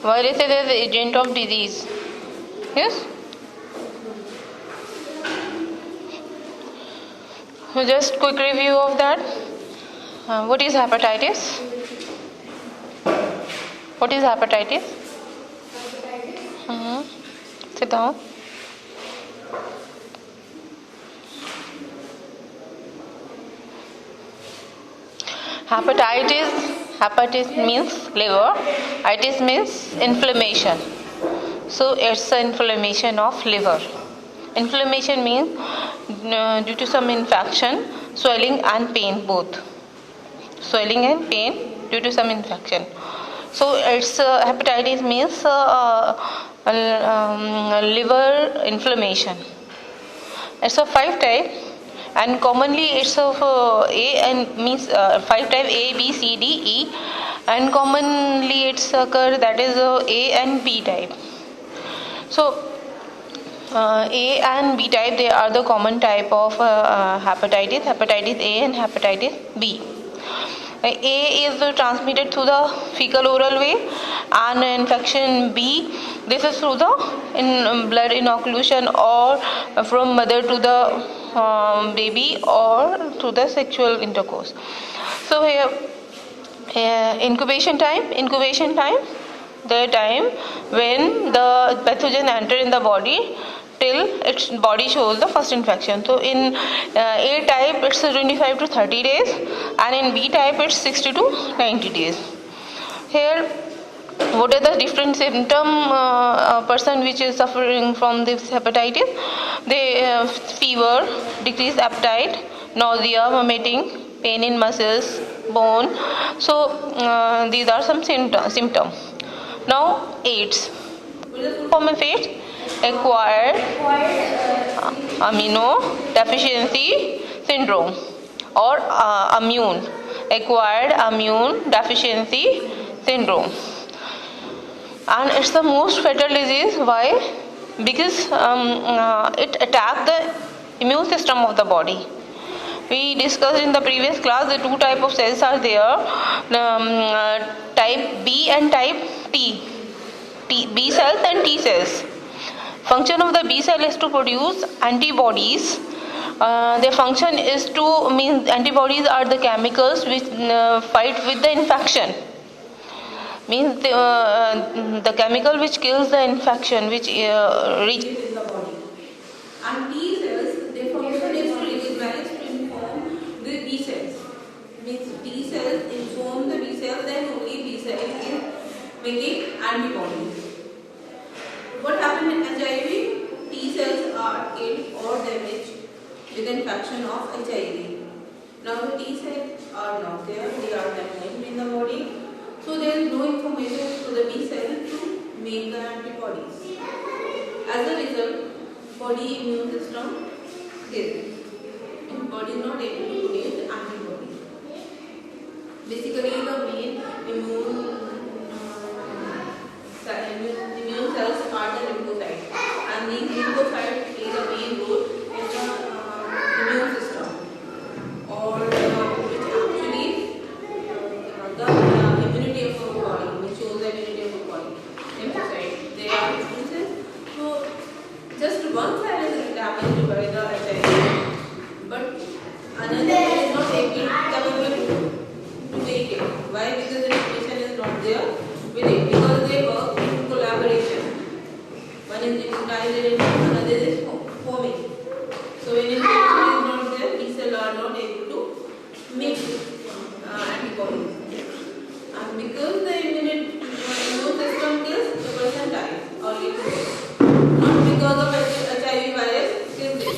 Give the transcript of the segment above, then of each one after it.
Virus is the agent of disease. Yes? So just quick review of that. What is hepatitis? What is hepatitis? Sit down. Hepatitis means liver. Itis means inflammation. So it's an inflammation of liver. Inflammation means due to some infection, swelling and pain both. Swelling and pain due to some infection. So it's hepatitis means liver inflammation. It's a 5 type, and commonly it's of A and means 5 type A, B, C, D, E, and commonly it's occur that is A and B type. So A and B type, they are the common type of hepatitis A and hepatitis B. A is transmitted through the fecal oral way, and infection B, this is through the blood inoculation or from mother to the baby or through the sexual intercourse. So here incubation time, the time when the pathogen enter in the body till its body shows the first infection. So in A type it's 25 to 30 days, and in B type it's 60 to 90 days. Here, what are the different symptom person which is suffering from this hepatitis? They have fever, decreased appetite, nausea, vomiting, pain in muscles, bone. So these are some symptoms. Now AIDS. What is the form of AIDS? Acquired immunodeficiency syndrome, or acquired immune deficiency syndrome, and it's the most fatal disease. Why? Because it attacks the immune system of the body. We discussed in the previous class the two type of cells are there, type B and type T. B cells and T cells. Function of the B cell is to produce antibodies. Their function is to mean antibodies are the chemicals which fight with the infection. Means the chemical which kills the infection, which reaches the body. And T cells, their function is to inform the B cells. Means T cells inform the B cells, then only B cells is making antibodies. What happens in HIV? T cells are killed or damaged with infection of HIV. Now the T cells are not there, they are damaged in the body. So there is no information to the B cell to make the antibodies. As a result, body immune system kills. And body is not able to produce antibodies. Basically the main immune cells are the lymphocytes, and these lymphocytes play the main role in the immune system, or which actually the immunity of our body, which shows the immunity of our body. Lymphocytes, they are immune cells. So just one cell is damaged by the HIV, but another cell is not capable to take it. Why? Because the information is not there with it, because they work in collaboration. One is digitized and another is forming. So when information is not there, B cells are not able to make antibodies. And because the immune system kills, the person dies or lives. Not because of HIV virus kills it.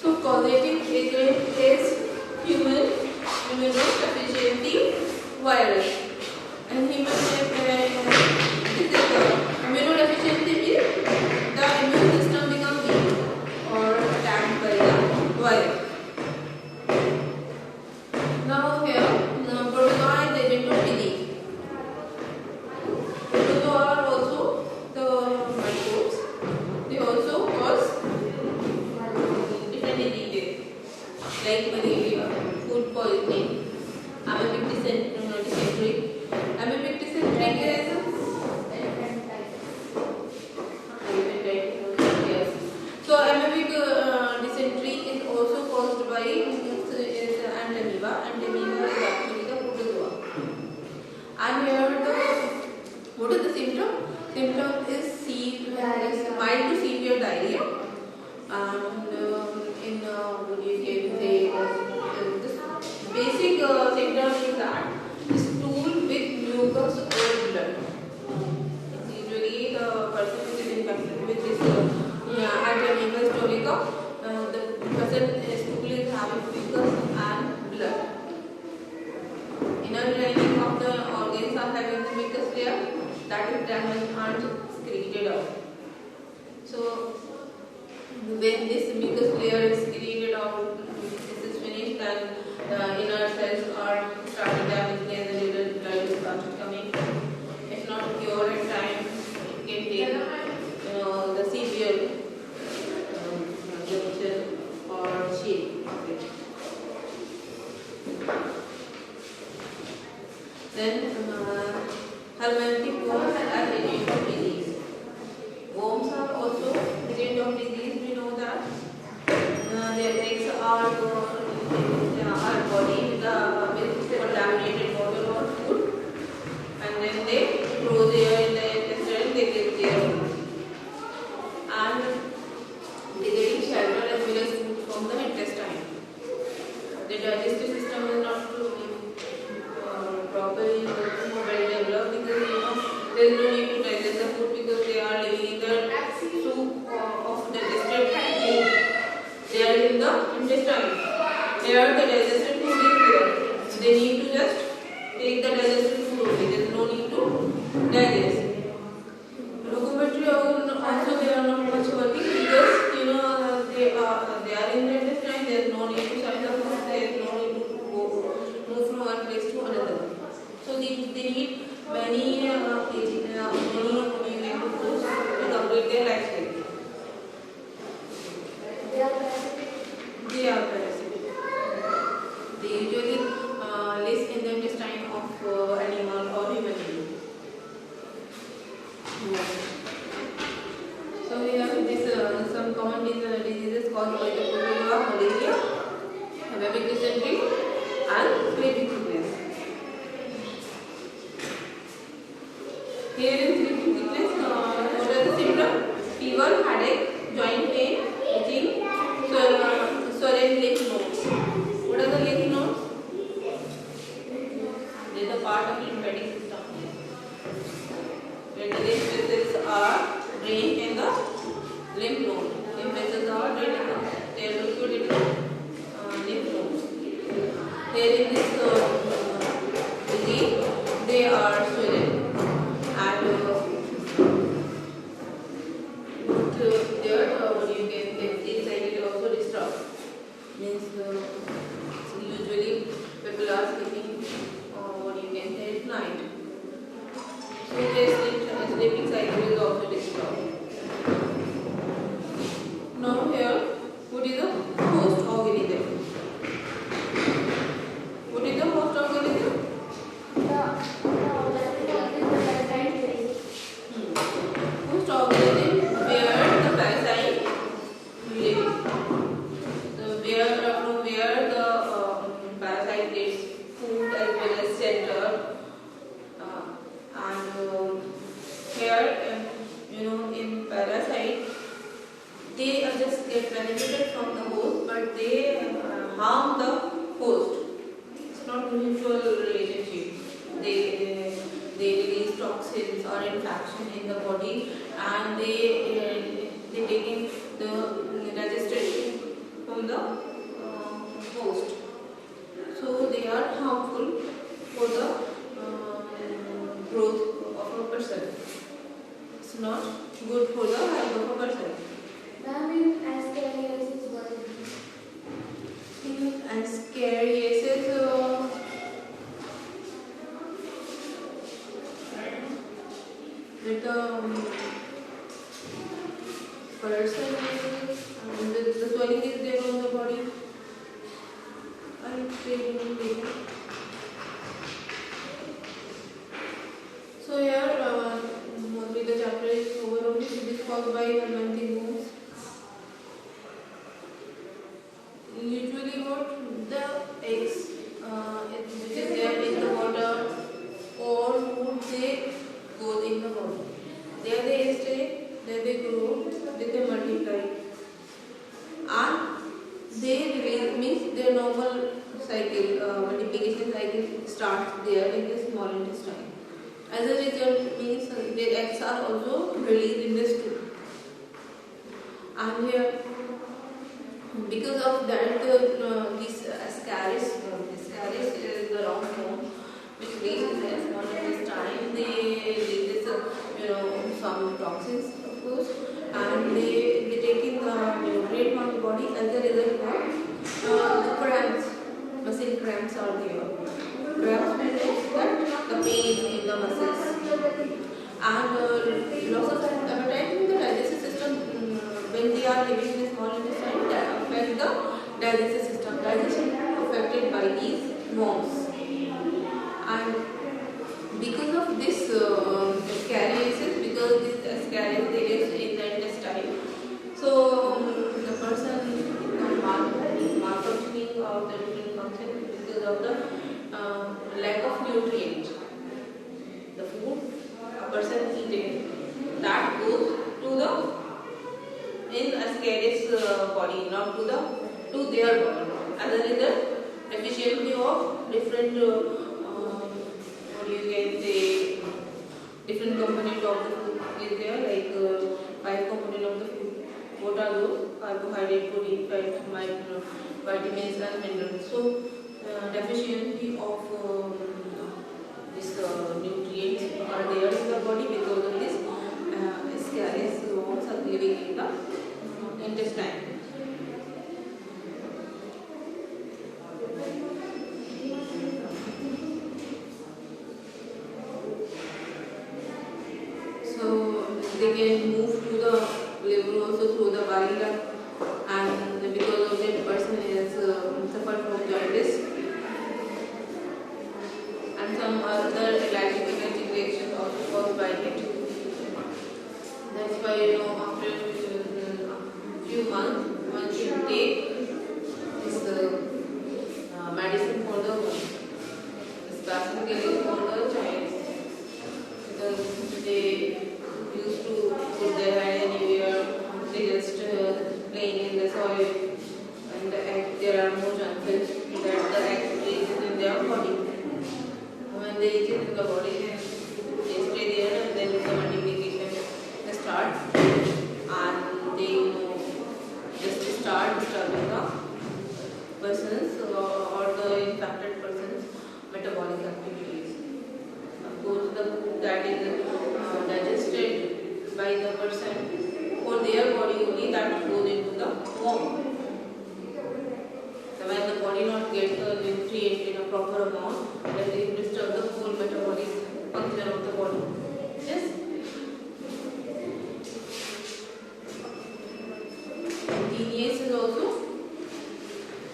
So causative agent is human immunodeficiency virus. And immunodeficiency is the immune system becomes weak or attacked by the virus. Now here, protozoa is the agent of disease. Protozoa are also the microbes. They also cause different diseases like malaria. food poisoning, amoebic dysentery. Amoebic dysentery is yes. So amoebic dysentery is also caused by is Antamoeba. Antamoeba is actually the protozoa. And here what is the symptom? Symptom is mild to severe diarrhea. And in what you can say, this basic symptom is that stool with mucus or blood. Usually the person who is infected with this Antamoeba stonica, the person stool is having mucus and blood. Inner lining of the organs are having the mucus layer that is damaged and excreted out. So when this mucus layer is excreted out, this is finished, then the inner cells are started damaging and the little blood is started coming. If not cured at time, it can take the severe junction or shape of it. Then helminthic worms are agent of disease. Worms are also agent of disease. We know that their eggs are body with contaminated water or food, and then they grow there in the intestine. They live there, and they getting shelter as well as food from the intestine. The digestive system is not properly well developed because there is no need to digest the food because they are living in the soup of digested food. They are in the intestine. Here the digested food is there. They need to just take the digested food only. There is no need to digest. Locomotory also they are not much working because they are in the intestine. There is no need to suck the food. There is no need to move from one place to another. So they need many foods to complete their life cycle. They are parasitic. They usually live in the intestine of animal or human being. So we have this some common diseases caused by the protozoa, malaria, amoebic dysentery, and sleeping sickness. Here in sleeping sickness, what are the symptoms? Fever, headache, joint pain, itching, swollen lymph nodes. What are the lymph nodes? They are the part of lymphatic system. Where the lymph vessels are drained in the lymph node. Lymph vessels are drained in the, they are located in the lymph nodes. Here in this disease, they are swollen. And what you can say, this cycle also disrupt. Means usually people are sleeping what you can say at night. So their sleeping cycle is also disturbed. Now here, what is the host organism? What is the host organism? Host organism where the parasite lives. So where the parasite gets food as well as shelter. And here, in parasite, they just get benefited from the host, but they harm the host. It's not a mutual relationship. They release toxins or infection in the body, and they take in the digestion from the host. So they are harmful for the growth of a person. It's not good for the health of a person. Ascariasis what? Ascariasis with the person the swelling is there on the body. and pre-human. So here, mostly the chapter is over only. So this caused by fermenting wounds. Usually, what the eggs, which is there in the water, or food, they go in the water. There they stay, there they grow, then they multiply, and they release, means their normal cycle, multiplication cycle starts there in the small intestine. As a result, means their eggs are also released in the stool. And here, because of that, this ascaris is the long form which lives in the small intestine. They release, some toxins, of course, and they take in the nutrient from the body. As a result, the cramps, muscle cramps are there. Cramps means that the pain in the muscles, and loss of appetite in the digestive system. When they are living in a small intestine, that affect the digestive system. Digestion affected by these worms, and because of this ascariasis, because this ascaris they live in the intestine, so the person malfunctioning of the different function because of the lack of nutrient. The food a person eating, that goes to the in ascaris body, not to their body. As a result, deficiency of different what you can say, different component of the food is there, like 5 component of the food. What are those? Carbohydrate, protein, fat, vitamins and minerals. So deficiency of this nutrients are there in the body because of this ascaris worms are living in the intestine. So they can move to the liver also through the bile duct, and because of that person is suffered from jaundice and some other allergic reactions also caused by it. That's why after a few months one should take this medicine for the wound, specifically for the child, because they used to put their hand anywhere, they just playing in the soil, and the egg, there are no chances that the egg reaches in their body. When they reach in the body, they stay there, and then the multiplication starts, and they just start disturbing the person's or the infected person's metabolic activities. Of course, the food that is digested by the person for their body only, that goes into the worm. So when the body not gets the nutrient in a proper amount, then it disturbs the whole metabolic function of the body. Yes. Genius is also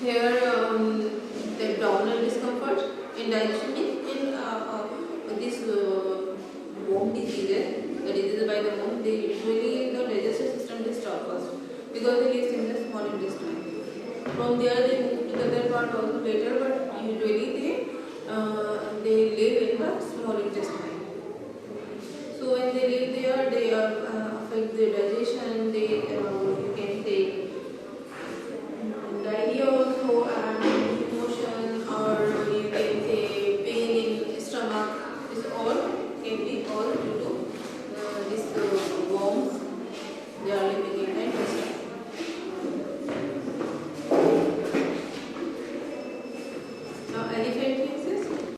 here the abdominal discomfort, indigestion in this worm diseases, the diseases by the worm, they usually the digestive system disturbs first because they live in the small intestine. From there they move to the other part also later, but usually they live in the small intestine. So when they live there, they affect their digestion. They you can say diarrhea also, and motion, or you can say pain in stomach. This all can be all due to this worms. They are